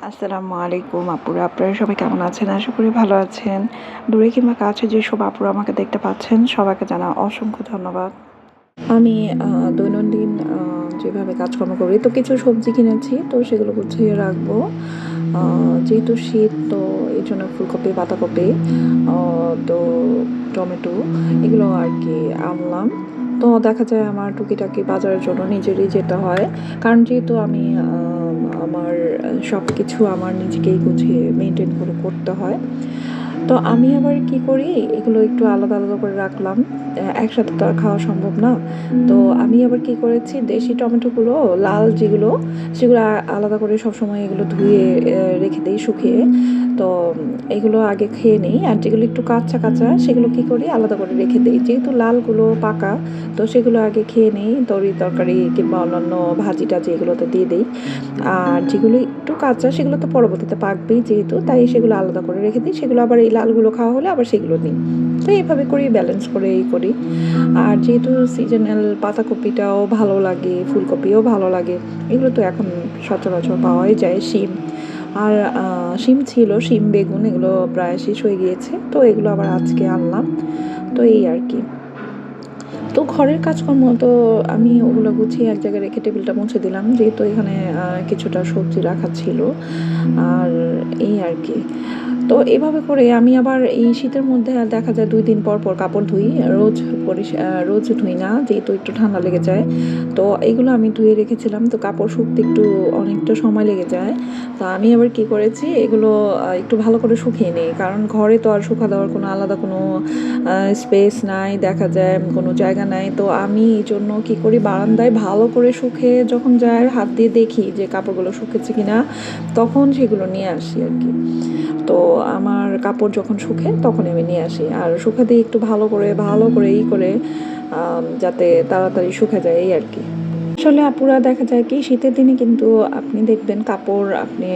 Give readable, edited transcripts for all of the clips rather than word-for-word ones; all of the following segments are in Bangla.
আসসালামু আলাইকুম আপুরা, আপনারা সবাই কেমন আছেন? আশা করি ভালো আছেন। দূরে কিংবা কাছে যেসব আপুরা আমাকে দেখতে পাচ্ছেন সবাইকে জানাই অসংখ্য ধন্যবাদ। আমি দৈনন্দিন যেভাবে কাজকর্ম করি, তো কিছু সবজি কিনেছি, তো সেগুলো গুছিয়ে রাখবো। যেহেতু শীত, তো এই জন্য ফুলকপি, বাঁধাকপি, তো টমেটো, এগুলো আর কি আনলাম। তো দেখা যায় আমার টুকিটাকি বাজারের জন্য নিজেরই যেতে হয়, কারণ যেহেতু আমি আমার সব কিছু আমার নিজেকেই গুছিয়ে মেনটেন করে করতে হয়। তো আমি আবার কি করি, এগুলো একটু আলাদা আলাদা করে রাখলাম, একসাথে তো আর খাওয়া সম্ভব না। তো আমি আবার কি করেছি, দেশি টমেটোগুলো লাল যেগুলো, সেগুলো আলাদা করে সবসময় এগুলো ধুয়ে রেখে দিই শুকিয়ে। তো এগুলো আগে খেয়ে নিই, আর যেগুলো একটু কাঁচা কাঁচা সেগুলো কি করি আলাদা করে রেখে দিই। যেহেতু লালগুলো পাকা, তো সেগুলো আগে খেয়ে নিই, তরকারি কিংবা অন্যান্য ভাজি টাজি এগুলোতে দিয়ে দিই। আর যেগুলো একটু কাঁচা সেগুলো তো পরবর্তীতে পাকবেই যেহেতু, তাই সেগুলো আলাদা করে রেখে দিই। সেগুলো আবার এই লালগুলো খাওয়া হলে আবার সেগুলো নিই। তো এইভাবে করেই ব্যালেন্স করে করি। আর যেহেতু সিজনাল পাতাকপিটাও ভালো লাগে, ফুলকপিও ভালো লাগে, এগুলো তো এখন সচরাচর পাওয়াই যায়। শিম আর শিম ছিল, শিম বেগুন এগুলো প্রায় শেষ হয়ে গিয়েছে, তো এগুলো আবার আজকে আনলাম। তো এই আর কি। তো ঘরের কাজকর্ম তো আমি ওগুলো গুছিয়ে এক জায়গায় রেখে টেবিলটা মুছে দিলাম, যেহেতু এখানে কিছুটা সবজি রাখা ছিল। আর এই আর কি। তো এভাবে করে আমি আবার এই শীতের মধ্যে দেখা যায় 2 দিন পর পর কাপড় ধুই। রোজ ধুই না, যেহেতু একটু ঠান্ডা লেগে যায়। তো এগুলো আমি ধুয়ে রেখেছিলাম, তো কাপড় শুকতে একটু অনেকটা সময় লেগে যায়। তো আমি আবার কি করেছি, এগুলো একটু ভালো করে শুকিয়ে নিই, কারণ ঘরে তো আর শুকা দেওয়ার কোনো আলাদা কোনো স্পেস নাই, দেখা যায় কোনো জায়গা নাই। তো আমি এই জন্য কী করি, বারান্দায় ভালো করে শুকিয়ে যখন যায় হাত দিয়ে দেখি যে কাপড়গুলো শুকেছে কিনা, তখন সেগুলো নিয়ে আসি আর কি। তো আমার কাপড় যখন শুকে তখনই আমি নিয়ে আসি, আর শুকাতে একটু ভালো করে যাতে তাড়াতাড়ি শুকে যায় এই আর কি। আসলে আপুরা দেখা যায় কি, শীতের দিনে কিন্তু আপনি দেখবেন কাপড় আপনি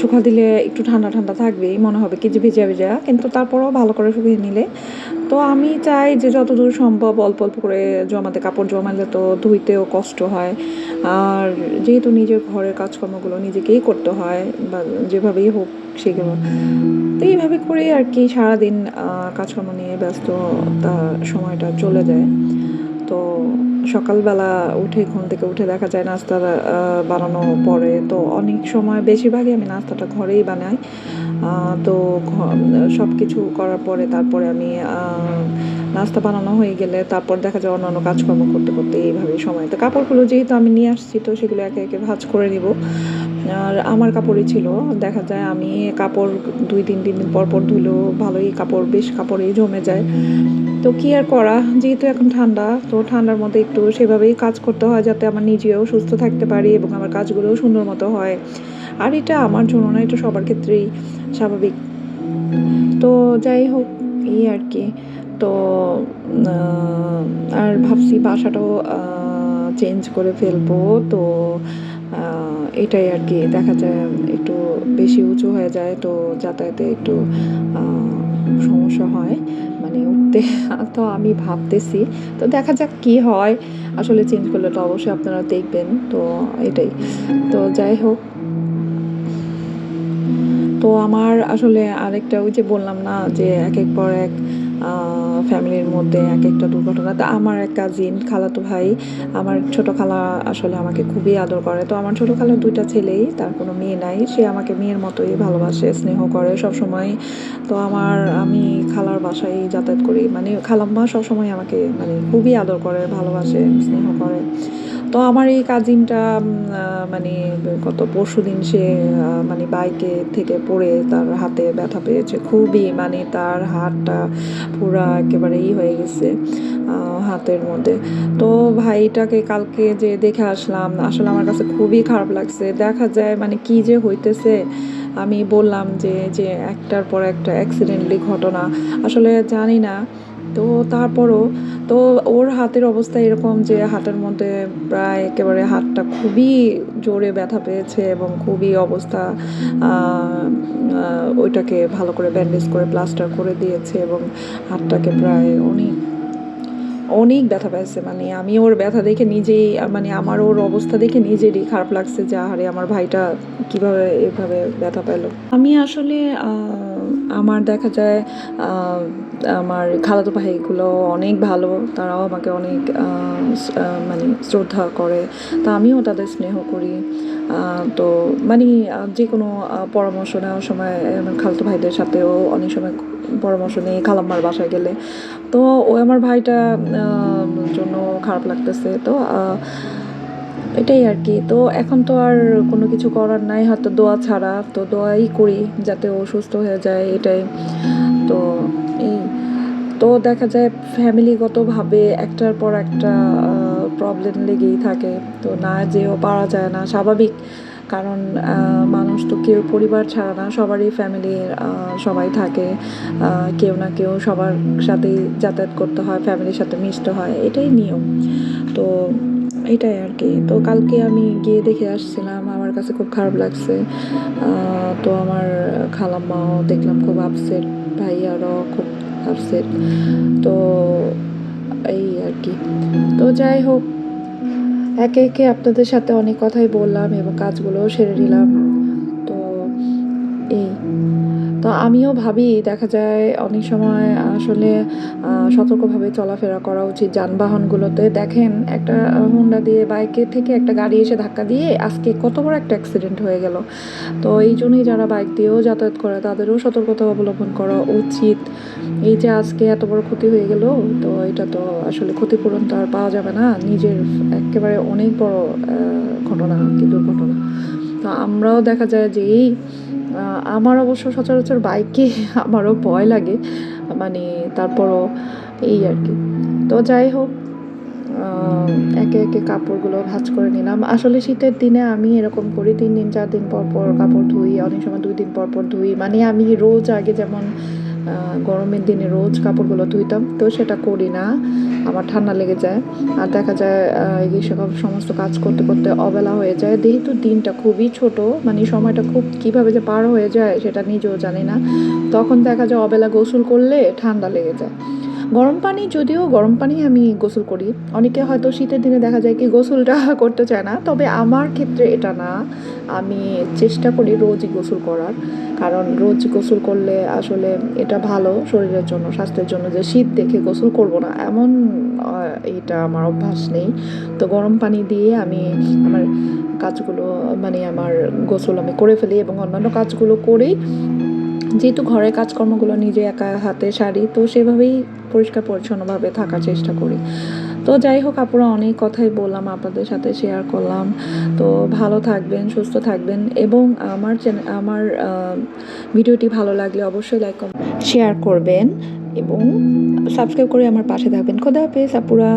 শুকা দিলে একটু ঠান্ডা ঠান্ডা থাকবেই, মনে হবে কি যে ভিজা ভিজা, কিন্তু তারপরেও ভালো করে শুকিয়ে নিলে। তো আমি চাই যে যতদূর সম্ভব অল্প অল্প করে জমাতে, কাপড় জমালে তো ধুইতেও কষ্ট হয়। আর যেহেতু নিজের ঘরের কাজকর্মগুলো নিজেকেই করতে হয়, বা যেভাবেই হোক সেগুলো, তো এইভাবে করেই আর কি সারাদিন কাজকর্ম নিয়ে ব্যস্ততা সময়টা চলে যায়। তো সকালবেলা ঘুম থেকে উঠে দেখা যায় নাস্তা বানানো পড়ে, তো অনেক সময় বেশিরভাগই আমি নাস্তাটা ঘরেই বানাই। তো সব কিছু করার পরে তারপরে আমি নাস্তা বানানো হয়ে গেলে তারপর দেখা যায় অন্যান্য কাজকর্ম করতে করতে এইভাবেই সময়। তো কাপড়গুলো যেহেতু আমি নিয়ে আসছি, তো সেগুলো একে একে ভাঁজ করে নিব। আর আমার কাপড়ই ছিল, দেখা যায় আমি কাপড় 2-3 দিন পর পর ধুলেও ভালোই বেশ কাপড়ই জমে যায়। তো কি আর করা, যেহেতু এখন ঠান্ডা, তো ঠান্ডার মধ্যে একটু সেভাবেই কাজ করতে হয় যাতে আমার নিজেও সুস্থ থাকতে পারি এবং আমার কাজগুলোও সুন্দর মতো হয়। আর এটা আমার জন্য না, এটা সবার ক্ষেত্রেই স্বাভাবিক। তো যাই হোক, এই আর কি। তো আর ভাবছি বাসাটাও চেঞ্জ করে ফেলবো। তো এটাই আর কি, দেখা যায় একটু বেশি উঁচু হয়ে যায়, তো যাতায়াতে একটু সমস্যা হয়, মানে উঠতে। তো আমি ভাবতেছি, তো দেখা যাক কি হয়। আসলে চেঞ্জ করলে তো অবশ্যই আপনারা দেখবেন, তো এটাই। তো যাই হোক, তো আমার আসলে আরেকটা ওই যে বললাম না যে একের পর এক ফ্যামিলির মধ্যে এক একটা দুর্ঘটনা। তো আমার এক কাজিন, খালাতো ভাই, আমার ছোট খালা আসলে আমাকে খুবই আদর করে। তো আমার ছোট খালার 2টা ছেলেই, তার কোনো মেয়ে নাই। সে আমাকে মেয়ের মতোই ভালোবাসে, স্নেহ করে সবসময়। তো আমি খালার বাসায় যাতায়াত করি, মানে খালাম্মা সবসময় আমাকে মানে খুবই আদর করে, ভালোবাসে, স্নেহ করে। তো আমার এই কাজিনটা মানে গত পরশুদিন সে মানে বাইকে থেকে পড়ে তার হাতে ব্যথা পেয়েছে খুবই, মানে তার হাতটা পুরা একেবারে হয়ে গেছে হাতের মধ্যে। তো ভাইটাকে কালকে যে দেখে আসলাম, আসলে আমার কাছে খুবই খারাপ লাগছে। দেখা যায় মানে কি যে হইতেছে, আমি বললাম যে একটার পর একটা অ্যাক্সিডেন্টলি ঘটনা, আসলে জানি না। তো তারপরও তো ওর হাতের অবস্থা এরকম যে হাতের মধ্যে প্রায় একেবারে হাতটা খুবই জোরে ব্যথা পেয়েছে এবং খুবই অবস্থা, ওইটাকে ভালো করে ব্যান্ডেজ করে প্লাস্টার করে দিয়েছে এবং হাতটাকে প্রায় অনেক ব্যথা পাইছে, মানে আমি ওর ব্যথা দেখে নিজেই মানে আমার ওর অবস্থা দেখে নিজেরই খারাপ লাগছে যে আহারে আমার ভাইটা কিভাবে এভাবে ব্যথা পেল। আমি আসলে আমার দেখা যায় আমার খালাতো ভাইগুলো অনেক ভালো, তারাও আমাকে অনেক মানে শ্রদ্ধা করে, তা আমিও তাদের স্নেহ করি। তো মানে যে কোনো পরামর্শ নেওয়ার সময় আমার খালাতো ভাইদের সাথেও অনেক সময় পরামর্শ নেই খালাম্মার বাসায় গেলে। তো ও আমার ভাইটা জন্য খারাপ লাগতেছে, তো এটাই আর কি। তো এখন তো আর কোনো কিছু করার নাই, হয়তো দোয়া ছাড়া, তো দোয়াই করি যাতে ও সুস্থ হয়ে যায়, এটাই। তো এই তো দেখা যায় ফ্যামিলিগতভাবে একটার পর একটা প্রবলেম লেগেই থাকে, তো না যেও পারা যায় না, স্বাভাবিক। কারণ মানুষ তো কেউ পরিবার ছাড়া না, সবারই ফ্যামিলির সবাই থাকে, কেউ না কেউ সবার সাথেই যাতায়াত করতে হয়, ফ্যামিলির সাথে মিশতে হয়, এটাই নিয়ম। তো এটাই আর কি। তো কালকে আমি গিয়ে দেখে আসছিলাম, আমার কাছে খুব খারাপ লাগছে। তো আমার খালাম্মাও দেখলাম খুব আপসেট, ভাইয়ারও খুব আপসেট। তো এই আর কি। তো যাই হোক, একে একে আপনাদের সাথে অনেক কথাই বললাম এবং কাজগুলোও সেরে নিলাম। তো এই তো আমিও ভাবি, দেখা যায় অনেক সময় আসলে সতর্কভাবে চলাফেরা করা উচিত যানবাহনগুলোতে। দেখেন একটা হোন্ডা দিয়ে বাইকের থেকে একটা গাড়ি এসে ধাক্কা দিয়ে আজকে কত বড় একটা অ্যাক্সিডেন্ট হয়ে গেল। তো এই জন্যই যারা বাইক দিয়েও যাতায়াত করে তাদেরও সতর্কতা অবলম্বন করা উচিত। এই যে আজকে এত বড় ক্ষতি হয়ে গেল, তো এটা তো আসলে ক্ষতিপূরণ তো আর পাওয়া যাবে না, নিজের একেবারে অনেক বড় ঘটনা কি দুর্ঘটনা। তো আমরাও দেখা যায় যে এই আমার অবশ্য সচরাচর বাইকে আমারও ভয় লাগে, মানে তারপরও এই আর কি। তো যাই হোক, একে একে কাপড়গুলো ভাঁজ করে নিলাম। আসলে শীতের দিনে আমি এরকম করি, 3 দিন 4 দিন পর পর কাপড় ধুই, অনেক সময় 2 দিন পর পর ধুই। মানে আমি রোজ আগে যেমন গরমের দিনে রোজ কাপড়গুলো ধুইতাম, তো সেটা করি না, আমার ঠান্ডা লেগে যায়। আর দেখা যায় এই সকল সমস্ত কাজ করতে করতে অবেলা হয়ে যায়, যেহেতু দিনটা খুবই ছোট, মানে সময়টা খুব কীভাবে যে পার হয়ে যায় সেটা নিজেও জানি না। তখন দেখা যায় অবেলা গোসল করলে ঠান্ডা লেগে যায়। গরম পানি, যদিও গরম পানি আমি গোসল করি, অনেকে হয়তো শীতের দিনে দেখা যায় কি গোসলটা করতে চায় না, তবে আমার ক্ষেত্রে এটা না, আমি চেষ্টা করি রোজই গোসল করার। কারণ রোজ গোসল করলে আসলে এটা ভালো শরীরের জন্য, স্বাস্থ্যের জন্য, যে শীত দেখে গোসল করব না এমন এটা আমার অভ্যাস নেই। তো গরম পানি দিয়ে আমি আমার কাজগুলো, মানে আমার গোসল আমি করে ফেলি এবং অন্যান্য কাজগুলো করেই, যেহেতু ঘরের কাজকর্মগুলো নিজে একা হাতে সারি, তো সেভাবেই পরিষ্কার পরিচ্ছন্নভাবে থাকার চেষ্টা করি। তো যাই হোক আপুরা, অনেক কথাই বললাম, আপনাদের সাথে শেয়ার করলাম। তো ভালো থাকবেন, সুস্থ থাকবেন এবং আমার ভিডিওটি ভালো লাগলে অবশ্যই লাইক শেয়ার করবেন এবং সাবস্ক্রাইব করে আমার পাশে থাকবেন। খোদা হাফেজ আপুরা।